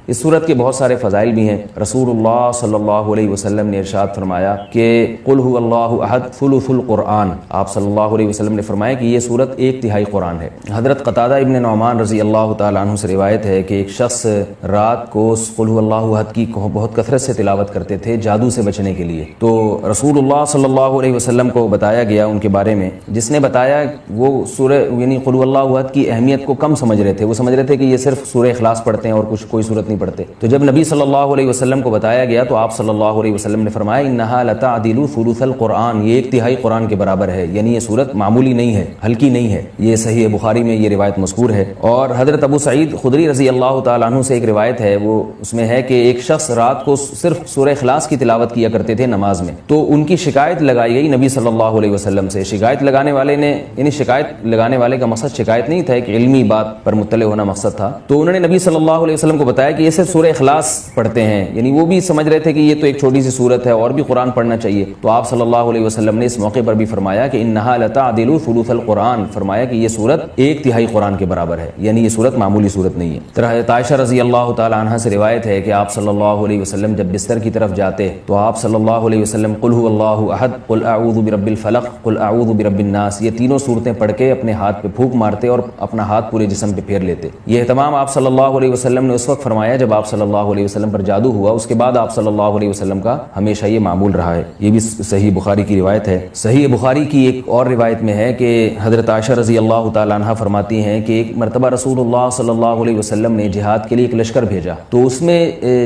اس صورت کے بہت سارے فضائل بھی ہیں۔ رسول اللہ صلی اللہ علیہ وسلم نے ارشاد فرمایا کہ قل هو اللہ احد ثلث القرآن، آپ صلی اللہ علیہ وسلم نے فرمایا کہ یہ صورت 1/3 قرآن ہے۔ حضرت قتادہ ابن نعمان رضی اللہ تعالیٰ عنہ سے روایت ہے کہ ایک شخص رات کو قل هو اللہ احد کی بہت کثرت سے تلاوت کرتے تھے جادو سے بچنے کے لیے، تو رسول اللہ صلی اللہ علیہ وسلم کو بتایا گیا ان کے بارے میں، جس نے بتایا وہ سورہ یعنی قل هو اللہ احد کی اہمیت کو کم سمجھ رہے تھے، وہ سمجھ رہے تھے کہ یہ صرف سورہ اخلاص پڑھتے ہیں اور کوئی صورت نہیں پڑھتے۔ تو جب نبی صلی اللہ علیہ وسلم کو بتایا گیا تو آپ صلی اللہ علیہ وسلم نے فرمایا انہا لتعدل ثلث القرآن، یہ 1/3 قرآن کے برابر ہے، یعنی یہ صورت معمولی نہیں ہے، ہلکی نہیں ہے۔ یہ صحیح بخاری میں یہ روایت مذکور ہے۔ اور حضرت ابو سعید خدری رضی اللہ تعالیٰ عنہ سے ایک روایت ہے، وہ اس میں ہے کہ ایک شخص رات کو صرف سورہ اخلاص کی تلاوت کیا کرتے تھے نماز میں، تو ان کی شکایت لگائی گئی نبی صلی اللہ علیہ وسلم سے۔ شکایت لگانے والے نے یعنی شکایت لگانے والے کا مقصد شکایت نہیں تھا، ایک علمی بات پر مطلع ہونا مقصد تھا، تو انہوں نے نبی صلی اللہ علیہ وسلم کو بتایا کہ یہ صرف سورہ اخلاص پڑھتے ہیں، یعنی وہ بھی سمجھ رہے تھے کہ یہ تو ایک چھوٹی سی صورت ہے اور بھی قرآن پڑھنا چاہیے۔ تو آپ صلی اللہ علیہ وسلم نے اس موقع پر بھی فرمایا کہ انہا لتعدل ثلث القرآن، فرمایا کہ یہ صورت 1/3 قرآن کے برابر ہے، یعنی یہ صورت معمولی صورت نہیں ہے۔ حضرت عائشہ رضی اللہ تعالی عنہا سے روایت ہے کہ آپ صلی اللہ علیہ وسلم جب بستر کی طرف جاتے تو آپ صلی اللہ علیہ وسلم قل هو اللہ احد، قل اعوذ برب الفلق، قل اعوذ برب الناس، یہ تینوں صورتیں پڑھ کے اپنے ہاتھ پہ پھونک مارتے اور اپنا ہاتھ پورے جسم پہ پھیر لیتے۔ یہ اہتمام آپ صلی اللہ علیہ وسلم نے اس وقت فرمایا جب آپ صلی اللہ علیہ وسلم پر جادو ہوا، اس کے بعد آپ صلی اللہ علیہ وسلم کا ہمیشہ یہ معمول رہا ہے۔ یہ بھی صحیح بخاری کی روایت ہے۔ صحیح بخاری کی ایک اور روایت میں ہے کہ حضرت عائشہ رضی اللہ تعالی عنہا فرماتی ہیں کہ ایک مرتبہ رسول اللہ صلی اللہ علیہ وسلم نے جہاد کے لیے ایک لشکر بھیجا، تو اس میں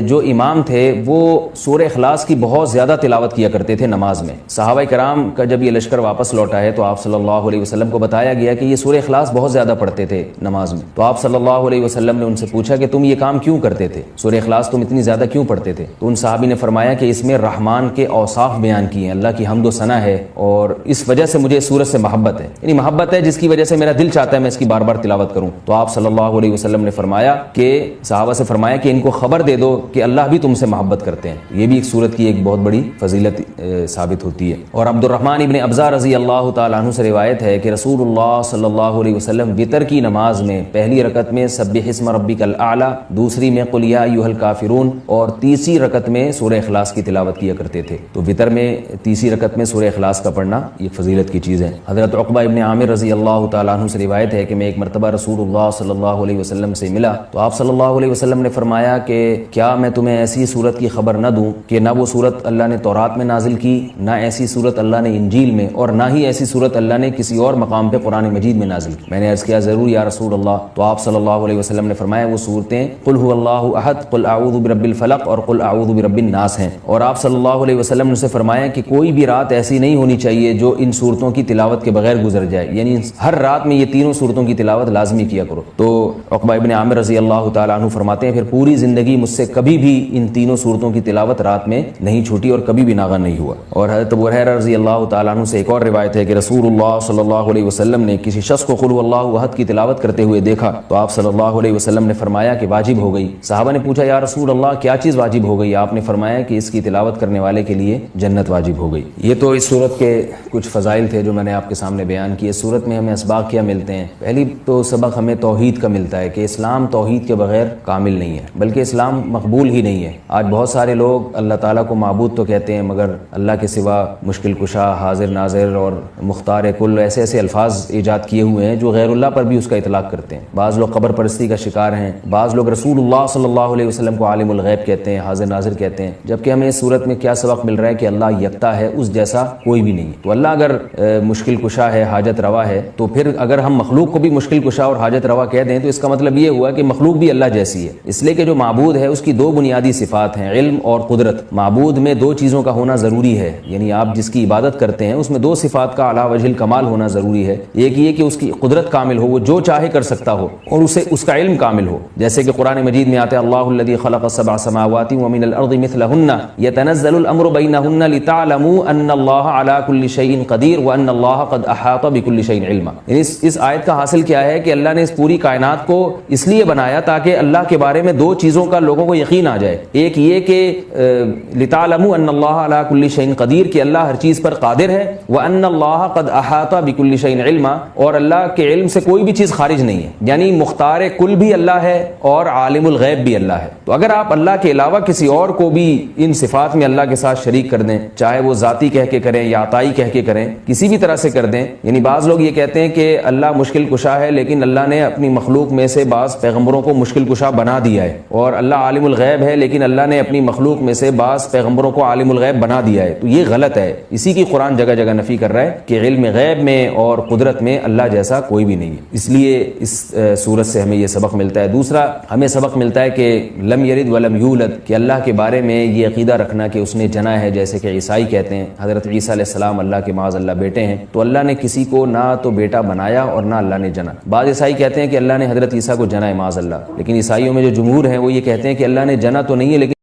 جو امام تھے وہ سورہ اخلاص کی بہت زیادہ تلاوت کیا کرتے تھے نماز میں۔ صحابہ کرام کا جب یہ لشکر واپس لوٹا ہے تو آپ صلی اللہ علیہ وسلم کو بتایا گیا کہ یہ سورہ اخلاص بہت زیادہ پڑھتے تھے نماز میں، تو آپ صلی اللہ علیہ وسلم نے ان سے پوچھا کہ تم یہ کام کیوں کرتے تھے، سورہ اخلاص تم اتنی زیادہ کیوں پڑھتے تھے؟ تو ان صحابی نے فرمایا کہ اس میں رحمان کے اوصاف بیان کیے ہیں، اللہ کی حمد و ثنا ہے، اور اس وجہ سے مجھے اس سورت سے محبت ہے، یعنی محبت ہے جس کی وجہ سے میرا دل چاہتا ہے میں اس کی بار بار تلاوت کروں۔ تو آپ صلی اللہ علیہ وسلم نے فرمایا کہ صحابہ سے فرمایا کہ ان کو خبر دے دو کہ اللہ بھی تم سے محبت کرتے ہیں۔ یہ بھی ایک سورت کی ایک بہت بڑی فضیلت ثابت ہوتی ہے۔ اور عبد الرحمن ابن ابزہ رضی اللہ تعالیٰ عنہ سے روایت ہے کہ رسول اللہ صلی اللہ علیہ وسلم وتر کی نماز میں پہلی رکعت میں سبح اسم ربک الاعلی، دوسری میں قل یا ایھا الکافرون، اور تیسری رکعت میں سورہ اخلاص کی تلاوت کیا کرتے تھے۔ تو وتر میں تیسری رکعت میں سورہ اخلاص کا پڑھنا یہ فضیلت کی چیز ہے۔ حضرت عقبہ ابن عامر رضی اللہ تعالیٰ عنہ سے روایت ہے کہ میں ایک مرتبہ رسول اللہ صلی اللہ علیہ وسلم سے ملا تو آپ صلی اللہ علیہ وسلم نے فرمایا کہ کیا میں تمہیں ایسی صورت کی خبر نہ دوں کہ نہ وہ صورت اللہ نے تورات میں نازل کی، نہ ایسی صورت اللہ نے انجیل میں، اور نہ ہی ایسی صورت اللہ نے کسی اور مقام پہ قرآن مجید میں نازل کی؟ میں نے عرض کیا ضرور یا رسول اللہ۔ تو آپ صلی اللہ علیہ وسلم نے فرمایا وہ صورتیں قل هو اللہ احد، قل اعوذ برب الفلق اور قل اعوذ برب الناس ہیں۔ اور آپ صلی اللہ علیہ وسلم نے اسے فرمایا کہ کوئی بھی رات ایسی نہیں ہونی چاہیے جو ان صورتوں کی تلاوت کے بغیر گزر جائے، یعنی ہر رات میں یہ تینوں صورتوں کی تلاوت لازمی کیا کرو۔ تو عقبہ ابن عامر رضی اللہ تعالیٰ عنہ فرماتے ہیں پھر پوری زندگی مجھ سے کبھی بھی ان تینوں صورتوں کی تلاوت رات میں نہیں چھوٹی اور کبھی بھی ناغہ نہیں ہوا۔ اور حضرت ابو ہریرہ رضی اللہ تعالیٰ عنہ سے ایک اور روایت ہے کہ رسول اللہ صلی اللہ علیہ وسلم نے کسی شخص کو قل اللہ احد کی تلاوت کرتے ہوئے دیکھا تو آپ صلی اللہ علیہ وسلم نے فرمایا کہ واجب ہو گئی۔ صحابہ نے پوچھا یا رسول اللہ کیا چیز واجب ہو گئی؟ آپ نے فرمایا کہ اس کی تلاوت کرنے والے کے لیے جنت واجب ہو گئی۔ یہ تو اس صورت کے کچھ فضائل تھے جو میں نے آپ کے سامنے بیان کیے۔ اس صورت میں ہمیں اسباق کیا ملتے ہیں؟ پہلی تو سبق ہمیں توحید کا ملتا ہے کہ اسلام توحید کے بغیر کامل نہیں ہے، بلکہ اسلام مقبول ہی نہیں ہے۔ آج بہت سارے لوگ اللہ تعالیٰ کو معبود تو کہتے ہیں مگر اللہ کے سوا مشکل کشا، حاضر ناظر اور مختار کل ایسے ایسے الفاظ ایجاد کیے ہوئے ہیں جو غیر اللہ پر بھی اس کا اطلاق کرتے ہیں۔ بعض لوگ قبر پرستی کا شکار ہیں، بعض لوگ رسول اللہ صلی اللہ علیہ وسلم کو عالم الغیب کہتے ہیں، حاضر ناظر کہتے ہیں، جبکہ ہمیں اس صورت میں کیا سبق مل رہا ہے کہ اللہ یکتا ہے، اس جیسا کوئی بھی نہیں ہے۔ تو اللہ اگر مشکل کشا ہے، حاجت روا ہے، تو پھر اگر ہم مخلوق کو بھی مشکل کشا اور حاجت روا کہہ دیں تو اس کا مطلب یہ ہوا کہ مخلوق بھی اللہ جیسی ہے۔ اس لیے کہ جو معبود ہے اس کی دو بنیادی صفات ہیں، علم اور قدرت۔ معبود میں دو چیزوں کا ہونا ضروری ہے، یعنی آپ جس کی عبادت کرتے ہیں اس میں دو صفات کا اعلیٰ وجہ الکمال ہونا ضروری ہے۔ ایک یہ کہ اس کی قدرت کامل ہو، وہ جو چاہے کر سکتا ہو، اور اسے اس کا علم کامل ہو، جیسے کہ قرآن مجید میں آتا ہے اللہ الذی خلق السبع سماوات ومن الارض مثلہن یتنزل الامر بینہن لتعلموا ان اللہ علی کل شیء قدیر وان اللہ قد احاط بکل شیء علما۔ اس آیت کا حاصل کیا ہے کہ اللہ نے اس پوری کائنات کو اس لیے بنایا تاکہ اللہ کے بارے میں دو چیزوں کا لوگوں کو یقین آ جائے۔ ایک یہ کہ لتعلموا ان اللہ علی کل شیء قدیر، کہ اللہ ہر چیز پر قادر ہے، وان اللہ قد احاط بکل شیء علما، اور اللہ کے علم سے کوئی بھی چیز خارج نہیں ہے، یعنی مختار کل بھی اللہ ہے اور عالم الغیب الغیب بھی اللہ ہے۔ تو اگر آپ اللہ کے علاوہ کسی اور کو بھی ان صفات میں اللہ کے ساتھ شریک کر دیں، چاہے وہ ذاتی کہہ کے کریں یا عطائی کہہ کے کریں، کسی بھی طرح سے کر دیں، یعنی بعض لوگ یہ کہتے ہیں کہ اللہ مشکل کشا ہے، لیکن اللہ نے اپنی مخلوق میں سے بعض پیغمبروں کو مشکل کشا بنا دیا ہے، اور اللہ عالم الغیب ہے لیکن اللہ نے اپنی مخلوق میں سے بعض پیغمبروں کو عالم الغیب بنا دیا ہے، تو یہ غلط ہے۔ اسی کی قرآن جگہ جگہ نفی کر رہا ہے کہ علم غیب میں اور قدرت میں اللہ جیسا کوئی بھی نہیں ہے۔ اس لیے اس سورت سے ہمیں یہ سبق ملتا ہے۔ دوسرا ہمیں سبق ملتا ہے کہ لم یلد ولم یولد، کہ اللہ کے بارے میں یہ عقیدہ رکھنا کہ اس نے جنا ہے، جیسے کہ عیسائی کہتے ہیں حضرت عیسیٰ علیہ السلام اللہ کے معاذ اللہ بیٹے ہیں، تو اللہ نے کسی کو نہ تو بیٹا بنایا اور نہ اللہ نے جنا۔ بعض عیسائی کہتے ہیں کہ اللہ نے حضرت عیسیٰ کو جنا ہے معاذ اللہ، لیکن عیسائیوں میں جو جمہور ہیں وہ یہ کہتے ہیں کہ اللہ نے جنا تو نہیں ہے لیکن